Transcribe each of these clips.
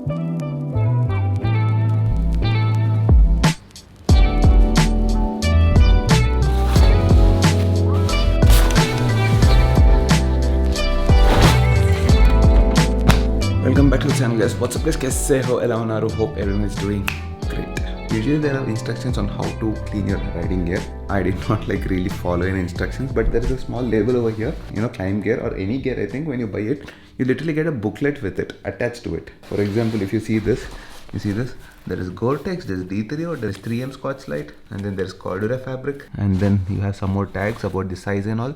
Welcome back to the channel, guys. What's up, guys? कैसे हो? Ela unaru? Hope everyone is doing great. Usually there are instructions on how to clean your riding gear. I did not really follow any instructions, but there is a small label over here. Climb gear or any gear. I think when you buy it, you literally get a booklet with it attached to it. For example, if you see this, there is Gore-Tex, there is D3O, there is 3M Scotch-Lite, and then there is Cordura fabric, and then you have some more tags about the size and all.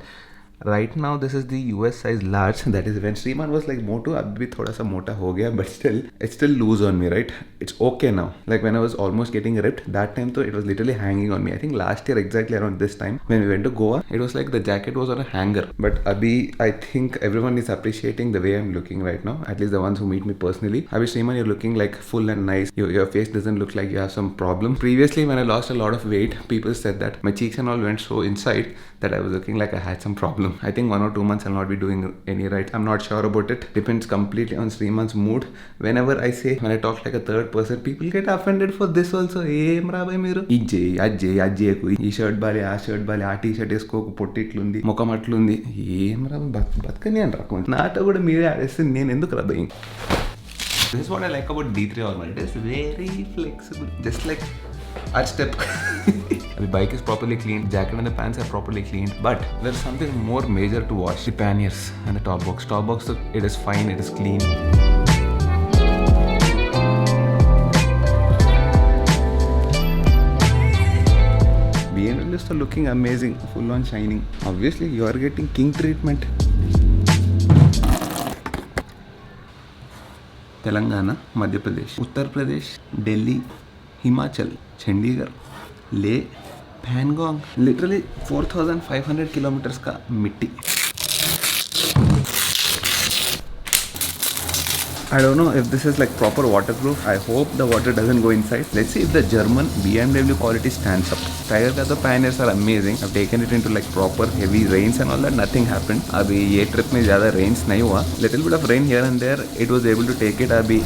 Right now this is the US size large. That is when Shriman was like moto, अब भी थोड़ा सा मोटा हो गया, but still it's still loose on me, right? It's okay now. Like when I was almost getting ripped, that time though it was literally hanging on me. I think last year exactly around this time when we went to Goa, it was like the jacket was on a hanger. But abhi I think everyone is appreciating the way I'm looking right now. At least the ones who meet me personally. Abhi Shriman, you're looking like full and nice. Your face doesn't look like you have some problem. Previously when I lost a lot of weight, people said that my cheeks and all went so inside that I was looking like I had some problem. I think 1 or 2 months I'll not be doing any rides. I'm not sure about it. Depends completely on Shriman's mood. When I talk like a third person, people get offended for this also. Mra bhai mero ajje koi ee shirt bale aa t-shirt esko potitlundi mokam atlundi mra batkani anra naata kuda mere adeste nenu enduku ra bhai. This is what I like about D3 Normal. It is very flexible, just like our step. The bike is properly cleaned, jacket and the pants are properly cleaned, but there is something more major to wash: the panniers and the top box. Top box, it is fine, it is clean. BMWs are looking amazing, full on shining. Obviously, you are getting king treatment. Telangana, Madhya Pradesh, Uttar Pradesh, Delhi, Himachal, Chandigarh, Leh, Pangong, literally 4,500 kilometers का मिट्टी. I don't know if this is like proper waterproof. I hope the water doesn't go inside. Let's see if the German BMW quality stands up. Tiger ka the panniers are amazing. I've taken it into like proper heavy rains and all that. Nothing happened. Abhi ye trip mein zyada rains nahi hua. Little bit of rain here and there. It was able to take it. Abhi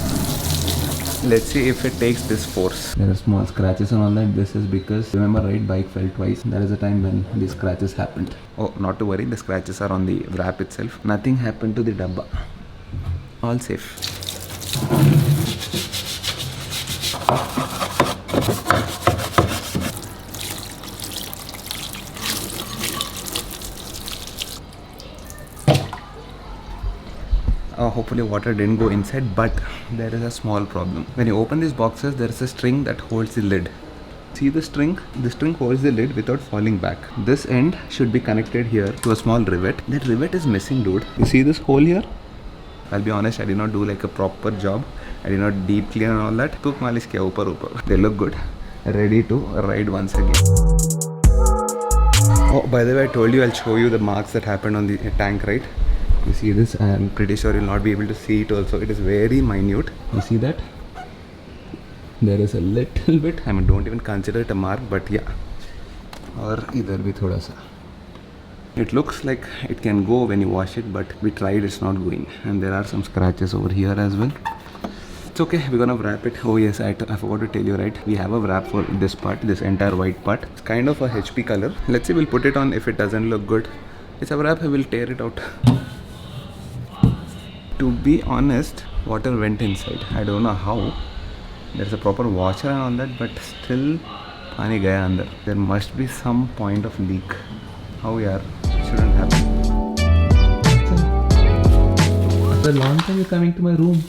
let's see if it takes this force. There are small scratches and all that. This is because, remember, right, bike fell twice. That is the time when these scratches happened. Oh, not to worry, the scratches are on the wrap itself. Nothing happened to the dabba. All safe. Hopefully water didn't go inside, but there is a small problem. When you open these boxes, there is a string that holds the lid. See the string? The string holds the lid without falling back. This end should be connected here to a small rivet. That rivet is missing, dude. You see this hole here? I'll be honest, I did not do like a proper job. I did not deep clean and all that. Took malish kiya upar. They look good. Ready to ride once again. Oh, by the way, I told you I'll show you the marks that happened on the tank, right? You see this? I'm pretty sure you'll not be able to see it also. It is very minute. You see that? There is a little bit. I mean, don't even consider it a mark, but yeah. Or idhar bhi thoda sa. It looks like it can go when you wash it, but we tried, it's not going. And there are some scratches over here as well. It's okay, we're gonna wrap it. Oh yes, I forgot to tell you, right? We have a wrap for this part, this entire white part. It's kind of a HP color. Let's see, we'll put it on. If it doesn't look good, it's a wrap, I will tear it out. To be honest, water went inside. I don't know how. There's a proper washer and all that, but still pani gaya andar. There must be some point of leak. How yaar? Shouldn't happen. After a long time you're coming to my room.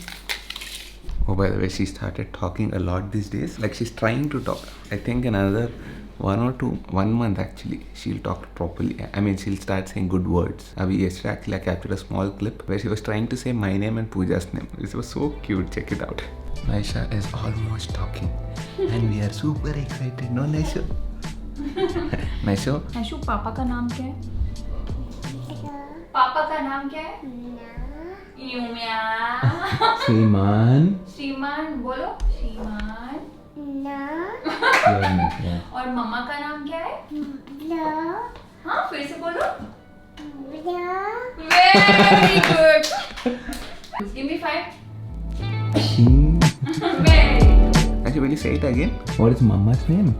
Oh, by the way, she started talking a lot these days. Like she's trying to talk. I think in another 1 month actually, she'll talk properly. I mean, she'll start saying good words. Yesterday actually I captured a small clip where she was trying to say my name and Pooja's name. It was so cute. Check it out. Naisha is almost talking. And we are super excited. No, Naisha? Naisha? Naisha, पापा का नाम क्या है? पापा का नाम क्या है? श्रीमान. श्रीमान बोलो. श्रीमान. और मम्मा का नाम क्या है? हाँ, फिर से बोलो. Very good. Give me 5. Naisha, will you say it again? What is Mama's name?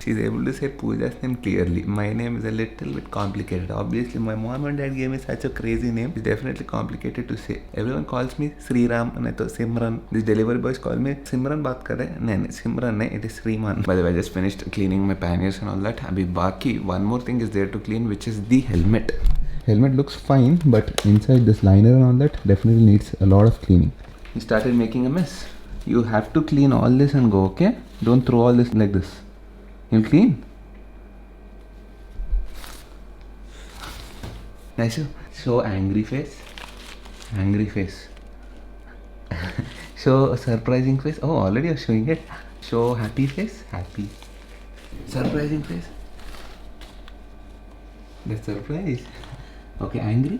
She's able to say Pooja's name clearly. My name is a little bit complicated. Obviously, my mom and dad gave me such a crazy name. It's definitely complicated to say. Everyone calls me Sri Ram and I thought Simran. These delivery boys call me Simran. Baat kar rahe? No, Simran nahi. It is Sriman. By the way, I just finished cleaning my panniers and all that. Abhi baki one more thing is there to clean, which is the helmet. Helmet looks fine, but inside this liner and all that definitely needs a lot of cleaning. He started making a mess. You have to clean all this and go, okay? Don't throw all this like this. You'll clean. Nice. Show angry face. Angry face. Show a surprising face. Oh, already you're showing it. Show happy face. Happy. Surprising face. That's surprise. Okay, angry.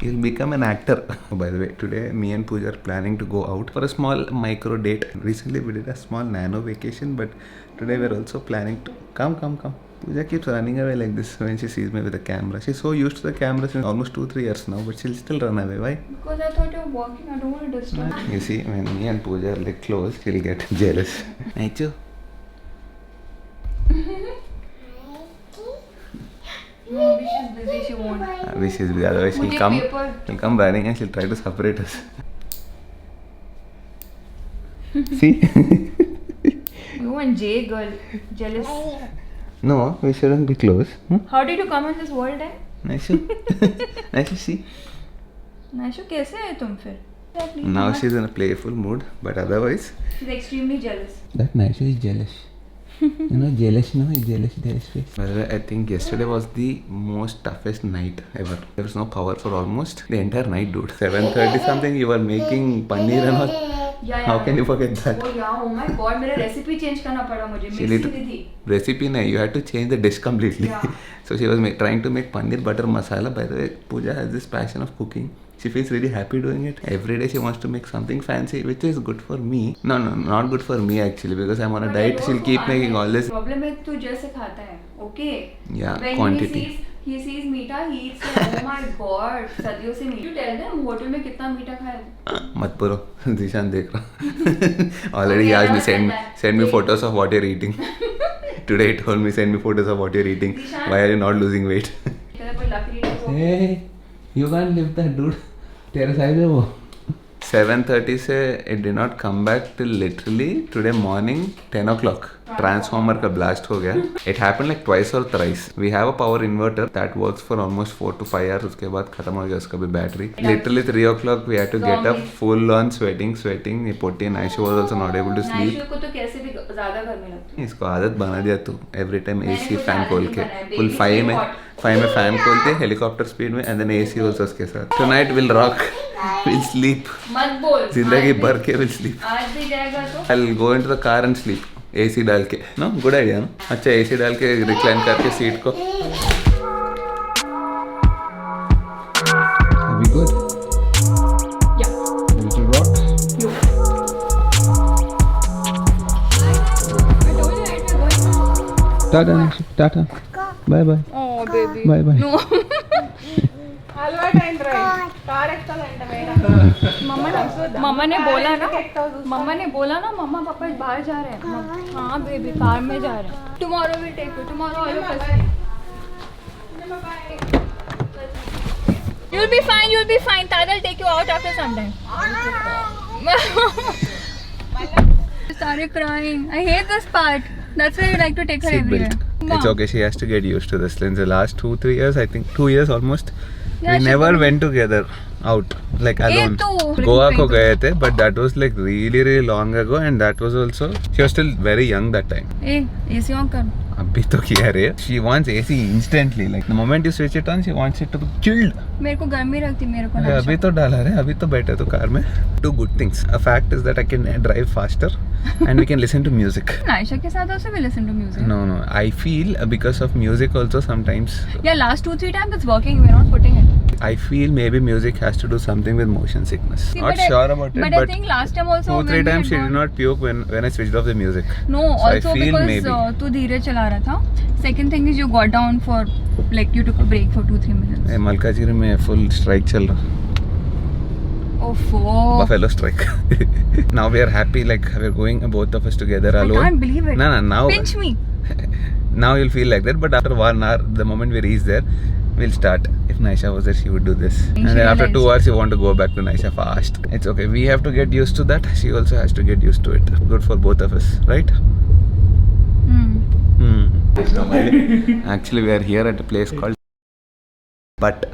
You'll become an actor. Oh, by the way, today me and Pooja are planning to go out for a small micro date. Recently we did a small nano vacation, but today we're also planning to come. Pooja keeps running away like this when she sees me with the camera. She's so used to the camera since almost 2-3 years now, but she'll still run away. Why? Because I thought you're walking. I don't want to disturb. You see, when me and Pooja are like close, she'll get jealous. Naichu. No, she's busy. She won't. Wish is busy. Otherwise she'll come running and she'll try to separate us. See? You and Jay girl. Jealous. No, we shouldn't be close. How did you come in this world then? Naishu. Naishu, see? Naishu, कैसे है तुम फिर? Now she's in a playful mood, but otherwise She's extremely jealous. that Naishu is jealous. You know, jealous, no? Jealous face. By the way, I think yesterday was the most toughest night ever. There was no power for almost the entire night, dude. 7:30 something, you were making paneer and all. Yeah. How can you forget that? Oh yeah, oh my god, मेरा recipe change करना पड़ा मुझे. She Mixy lit- थी. Recipe nahi, you had to change the dish completely. Yeah. So she was trying to make paneer butter masala. By the way, Pooja has this passion of cooking. She feels really happy doing it. Every day she wants to make something fancy, which is good for me. No, not good for me actually, because I'm on a diet. She'll keep making all this. Problem है तू जैसे खाता है. Okay. Yeah, When quantity. He sees मीठा, he eats like, oh my god, सदियों से मीठा. You tell them hotel में कितना मीठा खाया. मत बोलो, दिशान देख रहा. Already he asked me send me photos of what you're eating. Today he told me send me photos of what you're eating. Why are you not losing weight? तेरा कोई लकड़ी नहीं. Hey, you can't lift that, dude. तेरा size है वो. 7:30 से it did not come back till literally today morning 10 o'clock. Transformer का blast हो गया. It happened like twice or thrice. We have a power inverter that works for almost 4 to 5 hours. उसके बाद खत्म हो गया उसका भी battery. Literally 3 o'clock we had to get up full on sweating. ये पोटी Naishu was also not able to sleep. नाइशू को तो कैसे भी ज़्यादा गर्मी लगती है. इसको आदत बना दिया तू. Every time AC fan खोल के full 5 में fan खोलते helicopter speed में and then AC also उसके साथ. Tonight we'll rock. We'll sleep. मत बोल. जिंदगी भर के will sleep. आज भी जाएगा तो. I'll go into the car and sleep. AC डाल के. No, good idea. No? अच्छा AC डाल के recline करके सीट को. Are we good? Yeah. Ready to rock? You. I told you right, we're going now. Tata, Naishu. Tata. Bye bye. Oh baby. Bye bye. No. मम्मा ने बोला ना मम्मा पापा बाहर जा रहे हैं. हाँ बेबी कार में जा रहे हैं. Tomorrow we'll take you. Tomorrow all of us. You'll be fine. You'll be fine. Tada'll take you out after some time. Started crying. I hate this part. That's why you like to take her everywhere. It's okay. She has to get used to this. In the last 2-3 years, I think 2 years almost. Yeah, We never went together out like alone. Goa ko gaye the, but that was like really long ago, and that was also she was still very young that time. Hey, AC on kar. अभी तो किया रे. She wants AC instantly. Like the moment you switch it on, she wants it to be chilled. मेरे को गर्मी लगती मेरे को. अभी तो डाला रे. अभी तो बैठे तो कार में. Two good things. A fact is that I can drive faster, and we can listen to music. Naisha के साथ also we listen to music. No. I feel because of music also sometimes. Yeah, last 2-3 times it's working. We're not putting it. I feel maybe music has to do something with motion sickness. See, Not but sure about it, but I think last time also 2-3 when we times she had did not puke when I switched off the music. No, So I also feel because maybe. तू धीरे चला रहा था. Second thing is you got down for like you took a break for 2-3 minutes. Hey, Malkajgiri में full strike चल रहा. Oh, Buffalo strike. Now we are happy, like we're going both of us together I alone. can't believe it. No, now. Pinch me. Now you'll feel like that, but after 1 hour, the moment we reach there, we'll start. If Naisha was there, she would do this. And then after 2 hours, you want to go back to Naisha fast. It's okay. We have to get used to that. She also has to get used to it. Good for both of us, right? Actually, we are here at a place called. But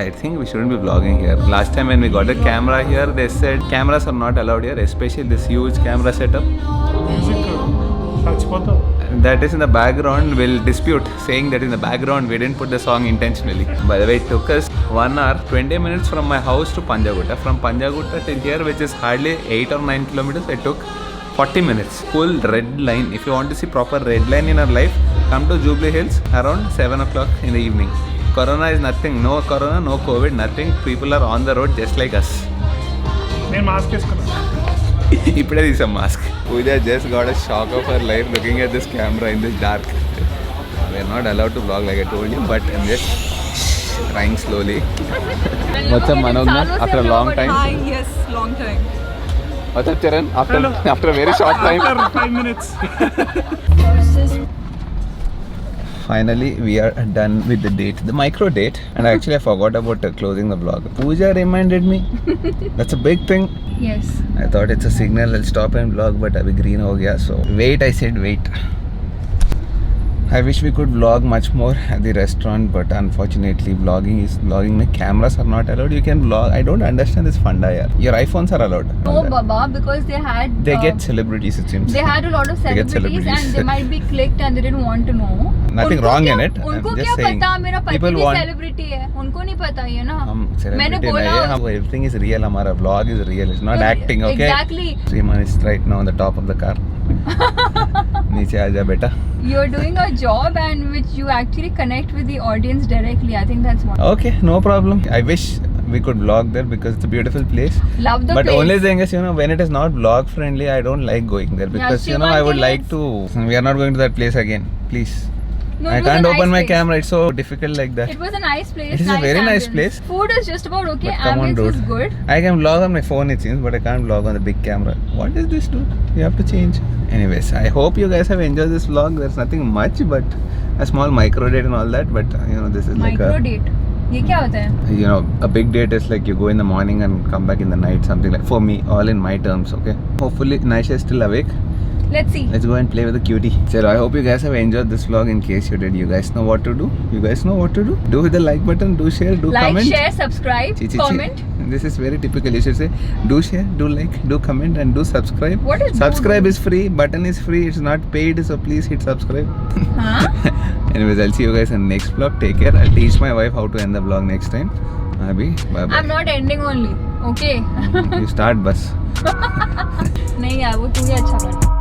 I think we shouldn't be vlogging here. Last time when we got a camera here, they said cameras are not allowed here, especially this huge camera setup. That is in the background will dispute, saying that in the background we didn't put the song intentionally. By the way, it took us 1 hour, 20 minutes from my house to Panjagutta. From Panjagutta till here, which is hardly 8 or 9 kilometers, it took 40 minutes. Full red line. If you want to see proper red line in our life, come to Jubilee Hills around 7 o'clock in the evening. Corona is nothing. No corona, no COVID, nothing. People are on the road just like us. ఇప్పుడే తీసాం mask. Pooja just got a shock of her life looking at this camera in this dark. We're not allowed to blog like I told you, but I'm just trying slowly. What's up Manoj after long time? Yes, long time. What's up Charan after very short time? 5 minutes. Finally, we are done with the date, the micro date, and actually I forgot about closing the vlog. Pooja reminded me. That's a big thing. Yes. I thought it's a signal, I'll stop and vlog, but abhi green ho gaya, so wait, I said wait. I wish we could vlog much more at the restaurant, but unfortunately vlogging my cameras are not allowed. You can vlog. I don't understand this funda yaar. Your iPhones are allowed. No, Baba, because they get celebrities, it seems. They had a lot of They get celebrities and celebrities. they might be clicked and they didn't want to know. Nothing wrong in it. उनको I'm क्या just saying. पता मेरा पति People भी want. Celebrity है, उनको नहीं पता ये ना. हम मैंने celebrity बोला नहीं है, हम everything is real. हमारा vlog is real. It's not acting, okay? Exactly. Sriman is right now on the top of the car. नीचे आ जा बेटा. You're doing a job and which you actually connect with the audience directly. I think that's one. Okay, no problem. I wish we could vlog there because it's a beautiful place. Love the But place. only thing is, when it is not vlog friendly, I don't like going there because Shivan I would ke like to. We are not going to that place again, please. No, I it was can't a open nice my place. camera. It's so difficult like that. It was a nice place. It is a very nice ambience. place. Food is just about okay. But come on, Ambience dude. is good. I can vlog on my phone, it seems, but I can't vlog on the big camera. What is this, dude? You have to change. Anyways, I hope you guys have enjoyed this vlog. There's nothing much, but a small micro date and all that. But this is Micro like date. ये क्या होता है? a big date is like you go in the morning and come back in the night, something like. For me, all in my terms, okay. Hopefully, Naisha is still awake. Let's see. Let's go and play with the cutie. So I hope you guys have enjoyed this vlog. In case you did, you guys know what to do. You guys know what to do. Do hit the like button. Do share. Do Like, comment. share, subscribe, comment. This is very typical. You should say do share, do like, do comment, and do subscribe. What is subscribe? do? Is free. Button is free. It's not paid, so please hit subscribe. Huh? Anyways, I'll see you guys in the next vlog. Take care. I'll teach my wife how to end the vlog next time. Abhi, bye bye. I'm not ending only. Okay. You start bus. नहीं यार वो तू ही अच्छा कर.